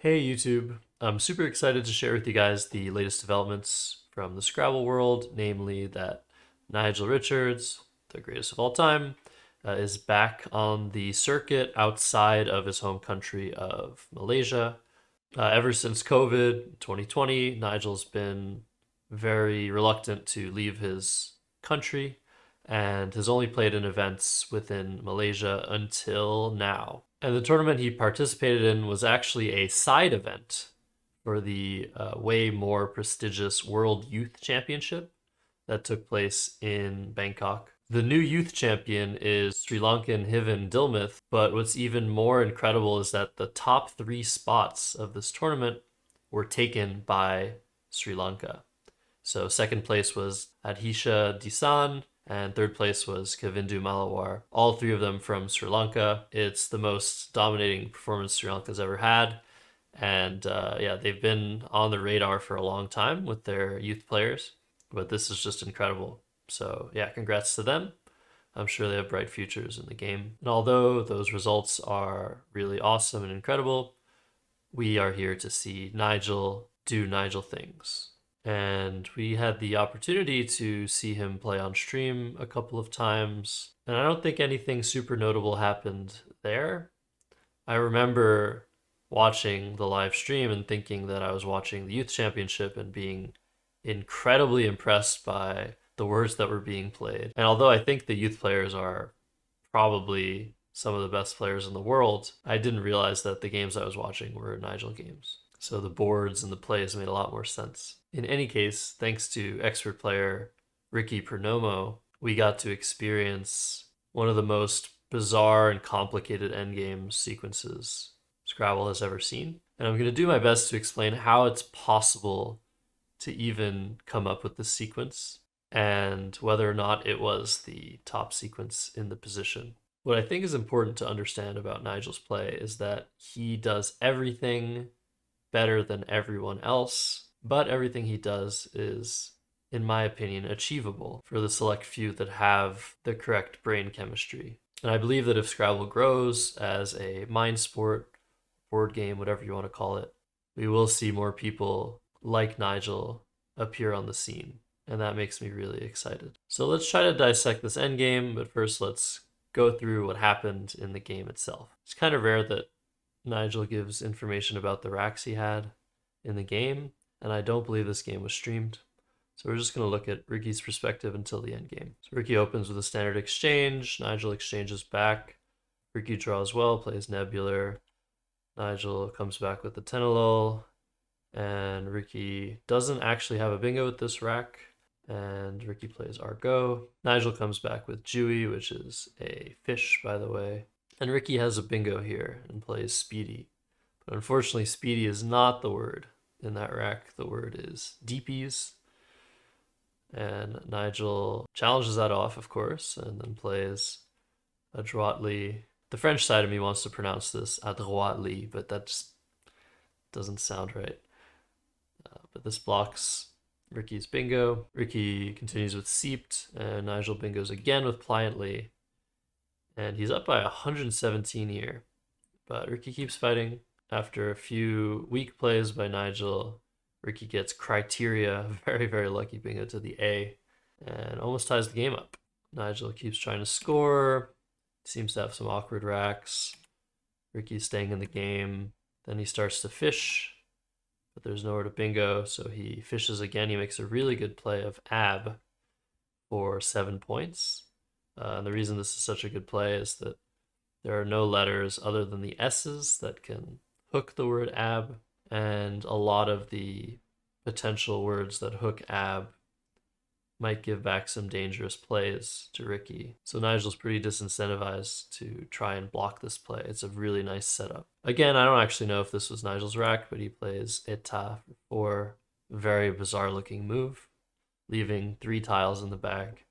Hey YouTube, I'm super excited to share with you guys the latest developments from the Scrabble world, namely that Nigel Richards, the greatest of all time, is back on the circuit outside of his home country of Malaysia. Ever since COVID 2020, Nigel's been very reluctant to leave his country and has only played in events within Malaysia until now. And the tournament he participated in was actually a side event for the way more prestigious World Youth Championship that took place in Bangkok. The new youth champion is Sri Lankan Hivan Dilmuth, but what's even more incredible is that the top three spots of this tournament were taken by Sri Lanka. So second place was Adhisha Disan, and third place was Kavindu Malawar. All three of them from Sri Lanka. It's the most dominating performance Sri Lanka's ever had. And yeah, they've been on the radar for a long time with their youth players, but this is just incredible. So yeah, congrats to them. I'm sure they have bright futures in the game. And although those results are really awesome and incredible, we are here to see Nigel do Nigel things. And we had the opportunity to see him play on stream a couple of times. And I don't think anything super notable happened there. I remember watching the live stream and thinking that I was watching the Youth Championship and being incredibly impressed by the words that were being played. And although I think the youth players are probably some of the best players in the world, I didn't realize that the games I was watching were Nigel games. So the boards and the plays made a lot more sense. In any case, thanks to expert player Ricky Pernomo, we got to experience one of the most bizarre and complicated endgame sequences Scrabble has ever seen. And I'm going to do my best to explain how it's possible to even come up with this sequence and whether or not it was the top sequence in the position. What I think is important to understand about Nigel's play is that he does everything better than everyone else, but everything he does is, in my opinion, achievable for the select few that have the correct brain chemistry. And I believe that if Scrabble grows as a mind sport, board game, whatever you want to call it, we will see more people like Nigel appear on the scene. And that makes me really excited. So let's try to dissect this endgame, but first let's go through what happened in the game itself. It's kind of rare that Nigel gives information about the racks he had in the game, and I don't believe this game was streamed. So we're just going to look at Ricky's perspective until the end game. So Ricky opens with a standard exchange, Nigel exchanges back, Ricky draws well, plays Nebular, Nigel comes back with the Tenelol, and Ricky doesn't actually have a bingo with this rack, and Ricky plays Argo. Nigel comes back with Dewey, which is a fish, by the way. And Ricky has a bingo here and plays Speedy. But unfortunately, Speedy is not the word in that rack. The word is Deepies. And Nigel challenges that off, of course, and then plays adroitly. The French side of me wants to pronounce this adroitly, but that just doesn't sound right. But this blocks Ricky's bingo. Ricky continues with Seeped, and Nigel bingos again with Pliantly. And he's up by 117 here. But Ricky keeps fighting. After a few weak plays by Nigel, Ricky gets Criteria, very, very lucky bingo to the A, and almost ties the game up. Nigel keeps trying to score, seems to have some awkward racks. Ricky's staying in the game. Then he starts to fish, but there's nowhere to bingo, so he fishes again. He makes a really good play of Ab for 7 points. And the reason this is such a good play is that there are no letters other than the S's that can hook the word ab, and a lot of the potential words that hook ab might give back some dangerous plays to Ricky. So Nigel's pretty disincentivized to try and block this play. It's a really nice setup. Again, I don't actually know if this was Nigel's rack, but he plays Eta for 4. Very bizarre looking move, leaving 3 tiles in the bag.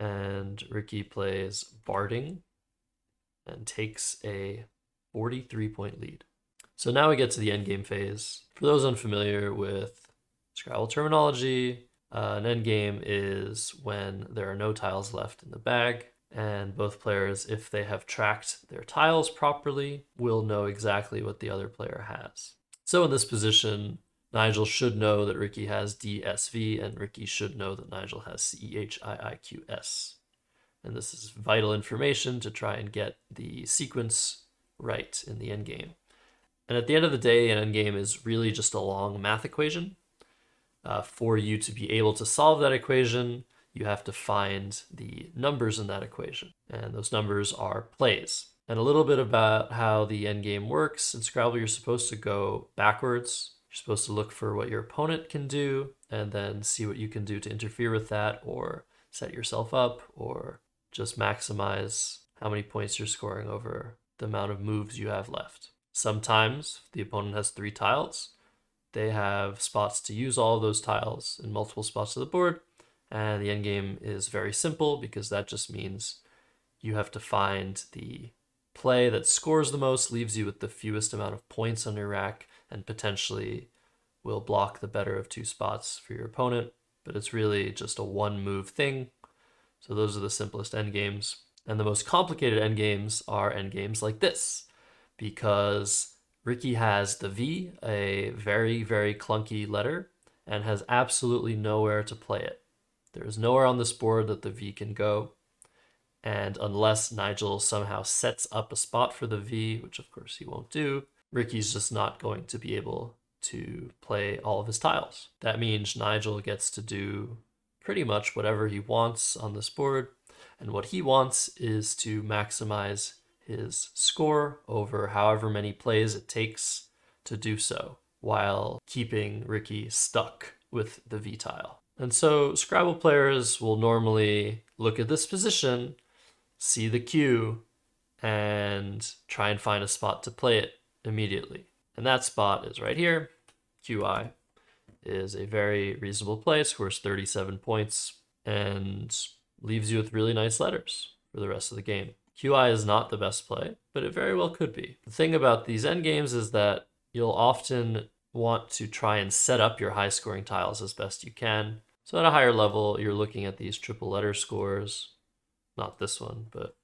And Ricky plays Barding and takes a 43-point lead. So now we get to the endgame phase. For those unfamiliar with Scrabble terminology, an endgame is when there are no tiles left in the bag And both players, if they have tracked their tiles properly, will know exactly what the other player has. So in this position, Nigel should know that Ricky has DSV, and Ricky should know that Nigel has CEHIIQS. And this is vital information to try and get the sequence right in the endgame. And at the end of the day, an endgame is really just a long math equation. For you to be able to solve that equation, you have to find the numbers in that equation. And those numbers are plays. And a little bit about how the endgame works. In Scrabble, you're supposed to go backwards. You're supposed to look for what your opponent can do and then see what you can do to interfere with that or set yourself up or just maximize how many points you're scoring over the amount of moves you have left. Sometimes the opponent has 3 tiles. They have spots to use all of those tiles in multiple spots of the board, and the endgame is very simple because that just means you have to find the play that scores the most, leaves you with the fewest amount of points on your rack, and potentially will block the better of 2 spots for your opponent. But it's really just a 1-move thing. So those are the simplest endgames. And the most complicated endgames are endgames like this, because Ricky has the V, a very, very clunky letter, and has absolutely nowhere to play it. There is nowhere on this board that the V can go. And unless Nigel somehow sets up a spot for the V, which of course he won't do, Ricky's just not going to be able to play all of his tiles. That means Nigel gets to do pretty much whatever he wants on this board. And what he wants is to maximize his score over however many plays it takes to do so, while keeping Ricky stuck with the V tile. And so Scrabble players will normally look at this position, see the Q, and try and find a spot to play it immediately. And that spot is right here. QI is a very reasonable play, scores 37 points, and leaves you with really nice letters for the rest of the game. QI is not the best play, but it very well could be. The thing about these endgames is that you'll often want to try and set up your high scoring tiles as best you can. So at a higher level, you're looking at these triple letter scores, not this one, but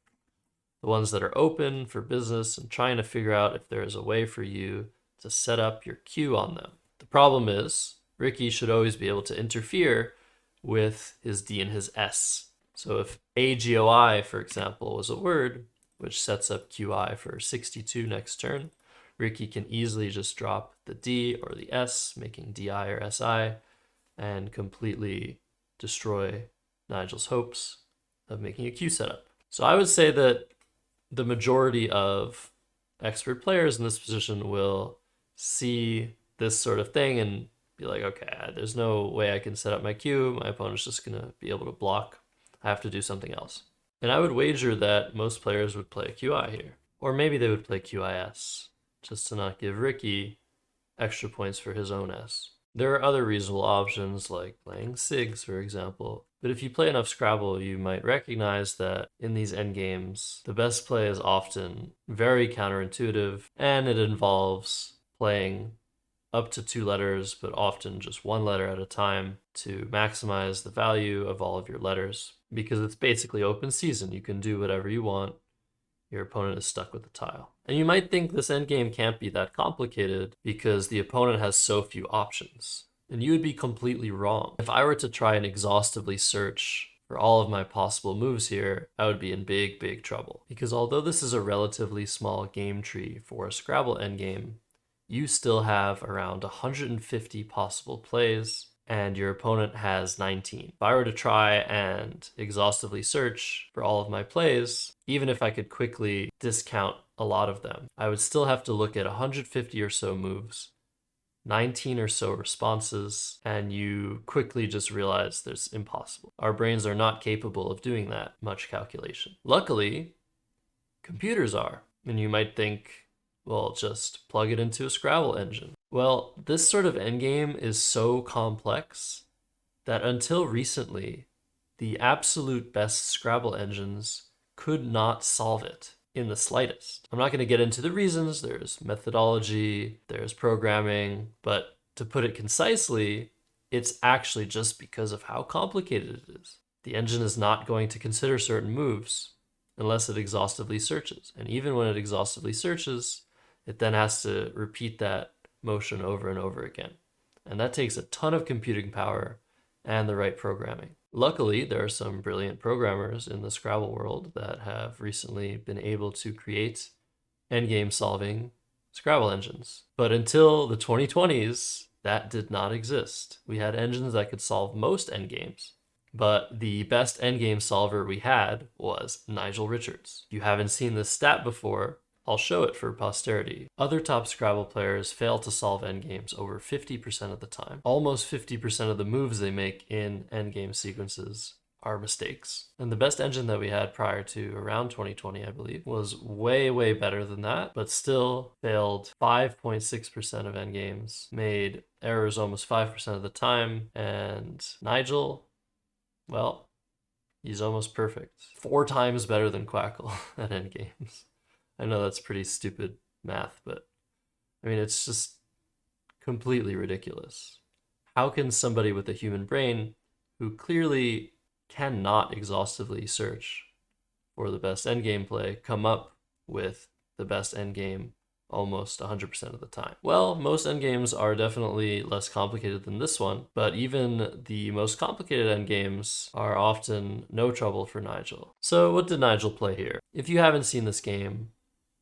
the ones that are open for business, and trying to figure out if there is a way for you to set up your Q on them. The problem is Ricky should always be able to interfere with his D and his S. So if AGOI, for example, was a word which sets up QI for 62 next turn, Ricky can easily just drop the D or the S, making DI or SI, and completely destroy Nigel's hopes of making a Q setup. So I would say that the majority of expert players in this position will see this sort of thing and be like, okay, there's no way I can set up my Q. My opponent's just going to be able to block. I have to do something else. And I would wager that most players would play QI here. Or maybe they would play QIS, just to not give Ricky extra points for his own S. There are other reasonable options, like playing SIGs, for example. But if you play enough Scrabble, you might recognize that in these endgames, the best play is often very counterintuitive, and it involves playing up to 2 letters, but often just 1 letter at a time to maximize the value of all of your letters. Because it's basically open season. You can do whatever you want. Your opponent is stuck with the tile. And you might think this endgame can't be that complicated because the opponent has so few options. And you would be completely wrong. If I were to try and exhaustively search for all of my possible moves here, I would be in big, big trouble. Because although this is a relatively small game tree for a Scrabble endgame, you still have around 150 possible plays, and your opponent has 19. If I were to try and exhaustively search for all of my plays, even if I could quickly discount a lot of them, I would still have to look at 150 or so moves, 19 or so responses, and you quickly just realize there's impossible. Our brains are not capable of doing that much calculation. Luckily, computers are. And you might think, well, just plug it into a Scrabble engine. Well, this sort of endgame is so complex that until recently, the absolute best Scrabble engines could not solve it in the slightest. I'm not going to get into the reasons. There's methodology, there's programming, but to put it concisely, it's actually just because of how complicated it is. The engine is not going to consider certain moves unless it exhaustively searches. And even when it exhaustively searches, it then has to repeat that motion over and over again. And that takes a ton of computing power and the right programming. Luckily, there are some brilliant programmers in the Scrabble world that have recently been able to create endgame solving Scrabble engines. But until the 2020s, that did not exist. We had engines that could solve most endgames, but the best endgame solver we had was Nigel Richards. If you haven't seen this stat before, I'll show it for posterity. Other top Scrabble players fail to solve endgames over 50% of the time. Almost 50% of the moves they make in endgame sequences are mistakes. And the best engine that we had prior to around 2020, I believe, was way, way better than that, but still failed 5.6% of endgames, made errors almost 5% of the time, and Nigel, well, he's almost perfect. 4 times better than Quackle at endgames. I know that's pretty stupid math, but I mean, it's just completely ridiculous. How can somebody with a human brain who clearly cannot exhaustively search for the best endgame play come up with the best endgame almost 100% of the time? Well, most endgames are definitely less complicated than this one, but even the most complicated endgames are often no trouble for Nigel. So what did Nigel play here? If you haven't seen this game,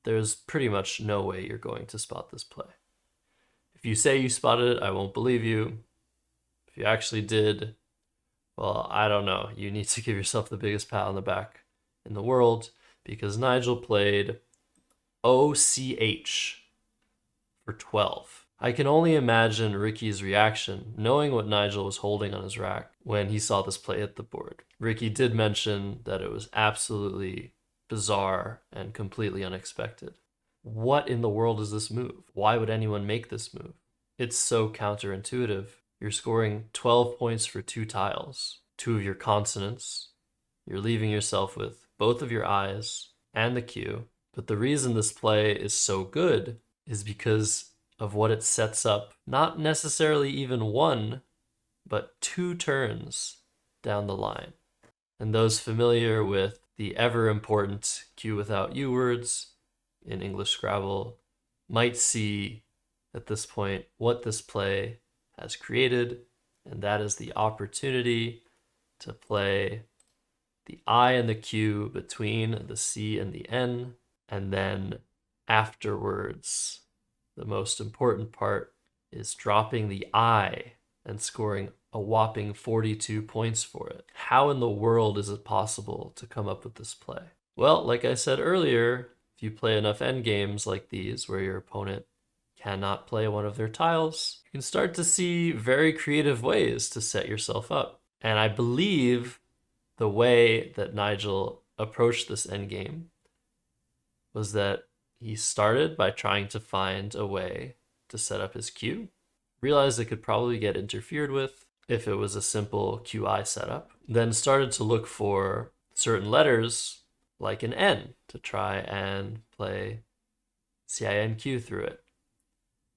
there's pretty much no way you're going to spot this play. If you say you spotted it, I won't believe you. If you actually did, well, I don't know. You need to give yourself the biggest pat on the back in the world, because Nigel played OCH for 12. I can only imagine Ricky's reaction, knowing what Nigel was holding on his rack when he saw this play hit the board. Ricky did mention that it was absolutely bizarre and completely unexpected. What in the world is this move? Why would anyone make this move? It's so counterintuitive. You're scoring 12 points for 2 tiles, 2 of your consonants. You're leaving yourself with both of your eyes and the Q. But the reason this play is so good is because of what it sets up, not necessarily even 1, but 2 turns down the line. And those familiar with the ever important Q without U words in English Scrabble might see at this point what this play has created, and that is the opportunity to play the I and the Q between the C and the N, and then afterwards, the most important part is dropping the I and scoring a whopping 42 points for it. How in the world is it possible to come up with this play? Well, like I said earlier, if you play enough endgames like these where your opponent cannot play one of their tiles, you can start to see very creative ways to set yourself up. And I believe the way that Nigel approached this endgame was that he started by trying to find a way to set up his Q, realized it could probably get interfered with if it was a simple QI setup, then started to look for certain letters like an N to try and play CINQ through it.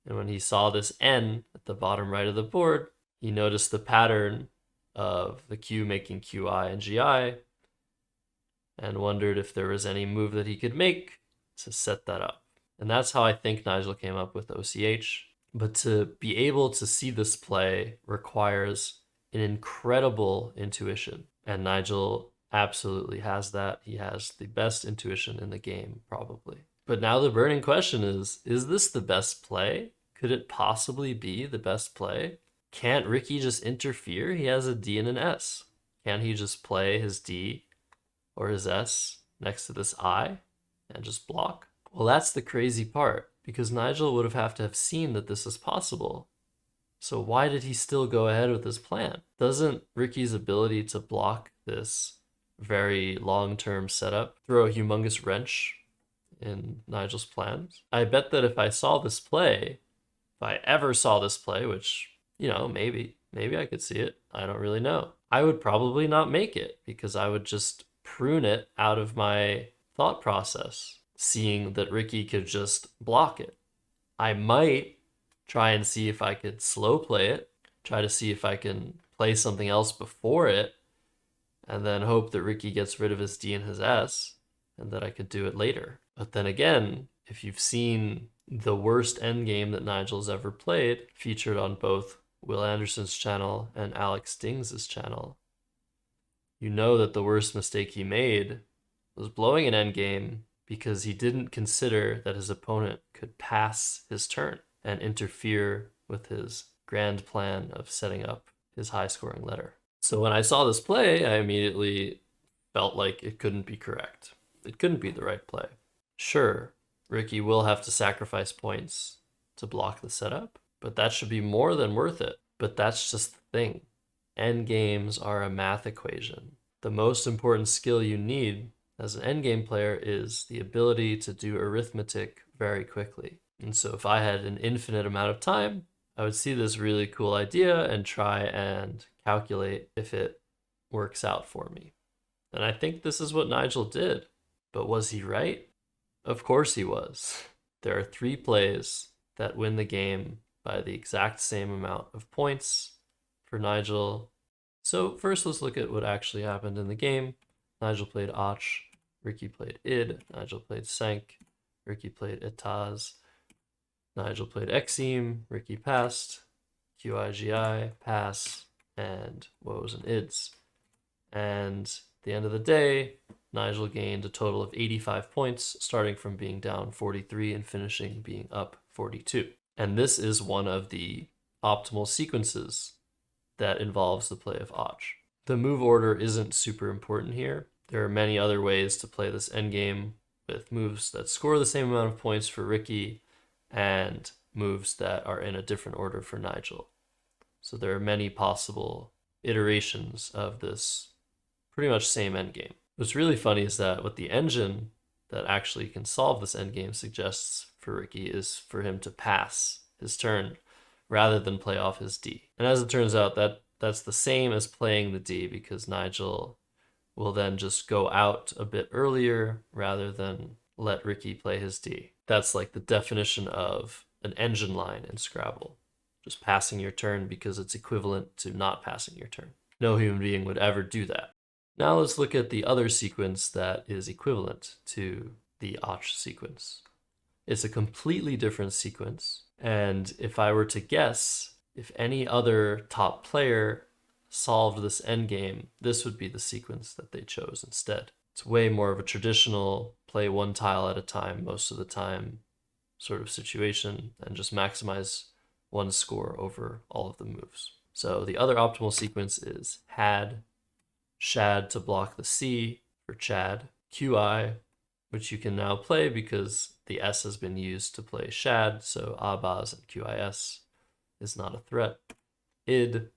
And when he saw this N at the bottom right of the board, he noticed the pattern of the Q making QI and GI and wondered if there was any move that he could make to set that up. And that's how I think Nigel came up with OCH. But to be able to see this play requires an incredible intuition. And Nigel absolutely has that. He has the best intuition in the game, probably. But now the burning question is this the best play? Could it possibly be the best play? Can't Ricky just interfere? He has a D and an S. Can't he just play his D or his S next to this I and just block? Well, that's the crazy part, because Nigel would have to have seen that this is possible. So why did he still go ahead with his plan? Doesn't Ricky's ability to block this very long-term setup throw a humongous wrench in Nigel's plans? I bet that if I saw this play, if I ever saw this play, which, you know, maybe I could see it, I don't really know, I would probably not make it, because I would just prune it out of my thought process, seeing that Ricky could just block it. I might try and see if I could slow play it, try to see if I can play something else before it, and then hope that Ricky gets rid of his D and his S, and that I could do it later. But then again, if you've seen the worst endgame that Nigel's ever played, featured on both Will Anderson's channel and Alex Dings' channel, you know that the worst mistake he made was blowing an endgame because he didn't consider that his opponent could pass his turn and interfere with his grand plan of setting up his high-scoring letter. So when I saw this play, I immediately felt like it couldn't be correct. It couldn't be the right play. Sure, Ricky will have to sacrifice points to block the setup, but that should be more than worth it. But that's just the thing. Endgames are a math equation. The most important skill you need as an endgame player is the ability to do arithmetic very quickly. And so if I had an infinite amount of time, I would see this really cool idea and try and calculate if it works out for me. And I think this is what Nigel did. But was he right? Of course he was. There are 3 plays that win the game by the exact same amount of points for Nigel. So first let's look at what actually happened in the game. Nigel played Och, Ricky played Id, Nigel played Sank, Ricky played Etaz, Nigel played Exim, Ricky passed, QIGI, pass, and woes and ids. And at the end of the day, Nigel gained a total of 85 points, starting from being down 43 and finishing being up 42. And this is one of the optimal sequences that involves the play of Och. The move order isn't super important here. There are many other ways to play this endgame with moves that score the same amount of points for Ricky and moves that are in a different order for Nigel. So there are many possible iterations of this pretty much same endgame. What's really funny is that what the engine that actually can solve this endgame suggests for Ricky is for him to pass his turn rather than play off his D. And as it turns out, that's the same as playing the D, because Nigel will then just go out a bit earlier rather than let Ricky play his D. That's like the definition of an engine line in Scrabble. Just passing your turn because it's equivalent to not passing your turn. No human being would ever do that. Now let's look at the other sequence that is equivalent to the Och sequence. It's a completely different sequence. And if I were to guess, if any other top player solved this endgame, this would be the sequence that they chose instead. It's way more of a traditional play one tile at a time most of the time sort of situation and just maximize one score over all of the moves. So the other optimal sequence is had, shad to block the C for Chad, QI, which you can now play because the S has been used to play shad, so Abaz and QIS is not a threat. Id,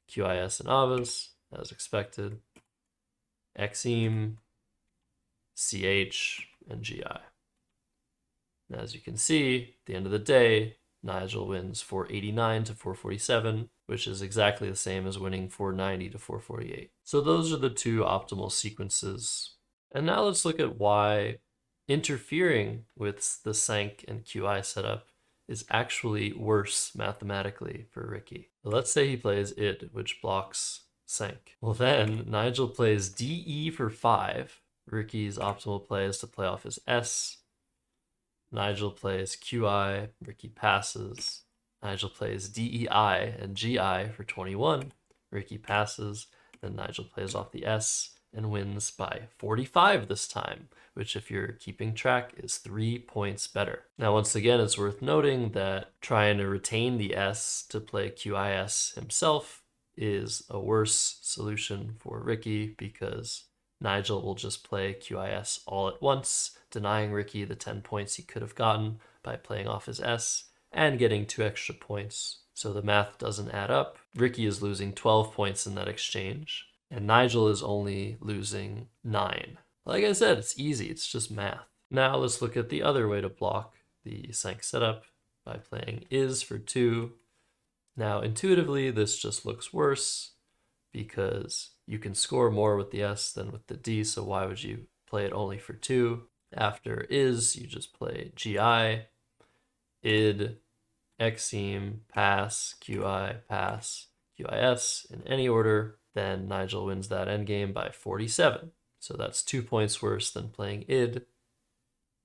QIS and Abaz, as expected. Exim, CH, and GI. And as you can see, at the end of the day, Nigel wins 489 to 447, which is exactly the same as winning 490 to 448. So those are the 2 optimal sequences. And now let's look at why interfering with the Sank and QI setup is actually worse mathematically for Ricky. So let's say he plays Id, which blocks Sank. Well then, Nigel plays DE for 5. Ricky's optimal play is to play off his S. Nigel plays QI, Ricky passes. Nigel plays DEI and GI for 21. Ricky passes. Then Nigel plays off the S and wins by 45 this time, which if you're keeping track is 3 points better. Now, once again, it's worth noting that trying to retain the S to play QIS himself is a worse solution for Ricky because Nigel will just play QIS all at once, denying Ricky the 10 points he could have gotten by playing off his S and getting 2 extra points. So the math doesn't add up. Ricky is losing 12 points in that exchange, and Nigel is only losing 9. Like I said, it's easy, it's just math. Now let's look at the other way to block the Sank setup by playing is for 2. Now intuitively, this just looks worse because you can score more with the S than with the D, so why would you play it only for 2? After is, you just play GI, id, exim, pass, QI, pass, QIS in any order. then Nigel wins that endgame by 47. So that's 2 points worse than playing id,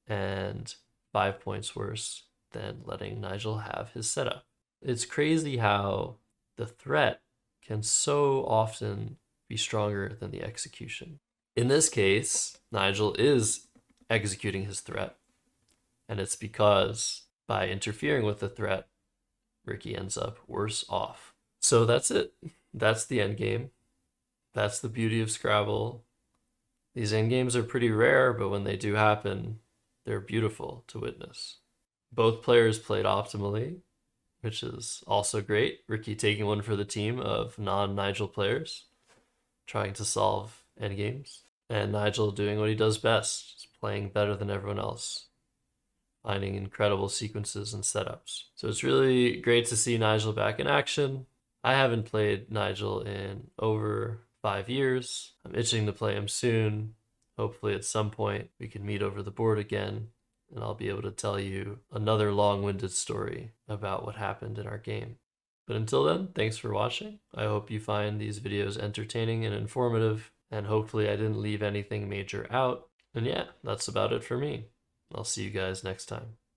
and 5 points worse than letting Nigel have his setup. It's crazy how the threat can so often be stronger than the execution. In this case, Nigel is executing his threat, and it's because by interfering with the threat, Ricky ends up worse off. So that's it. That's the end game. That's the beauty of Scrabble. These end games are pretty rare, but when they do happen, they're beautiful to witness. Both players played optimally, which is also great. Ricky taking one for the team of non-Nigel players, trying to solve endgames, and Nigel doing what he does best, just playing better than everyone else, finding incredible sequences and setups. So it's really great to see Nigel back in action. I haven't played Nigel in over 5 years. I'm itching to play him soon. Hopefully at some point we can meet over the board again, and I'll be able to tell you another long-winded story about what happened in our game. But until then, thanks for watching. I hope you find these videos entertaining and informative, and hopefully I didn't leave anything major out. And yeah, that's about it for me. I'll see you guys next time.